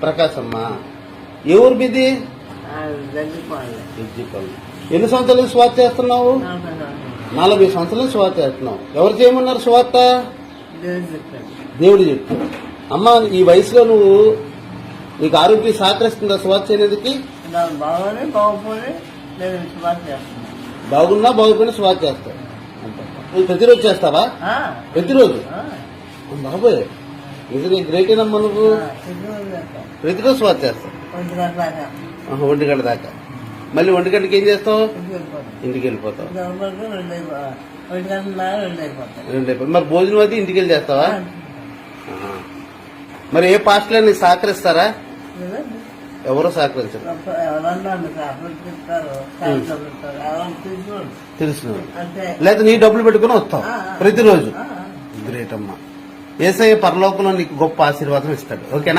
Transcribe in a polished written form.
ప్రకాశమ్మా. ఏ ఊరు మీది? ఎన్ని సంవత్సరాలు స్వార్థ చేస్తున్నావు? 40 సంవత్సరాలు స్వార్థ చేస్తున్నావు. ఎవరు చేయమన్నారు స్వార్థ? దేవుడు చెప్పు. అమ్మా, ఈ వయసులో నువ్వు నీకు ఆరోగ్యం సహకరిస్తుందా స్వార్థ చేయడానికి? బాగున్నా బాగుపోయినా స్వార్థ చేస్తావు. నువ్వు ప్రతిరోజు చేస్తావా? ప్రతిరోజు? బాబోయ్, నిజంగా గ్రేటేనమ్మా. నువ్వు ప్రతిరోజు స్వార్థ చేస్తావు. 1 గంట దాకా. మళ్ళీ 1 గంటకి ఏం చేస్తావు? ఇంటికి వెళ్ళిపోతావు. 2 మరి భోజనం అది ఇంటికి వెళ్ళి చేస్తావా? మరి ఏ పాస్టర్లు నీకు సహకరిస్తారా? ఎవరో సహకరించారు. తెలుసు. లేదా నీ డబ్బులు పెట్టుకుని వస్తావు ప్రతిరోజు. గ్రేట్ అమ్మా. యేసయ్య పరలోకంలో నీకు గొప్ప ఆశీర్వాదం ఇస్తాడు. ఓకేనా?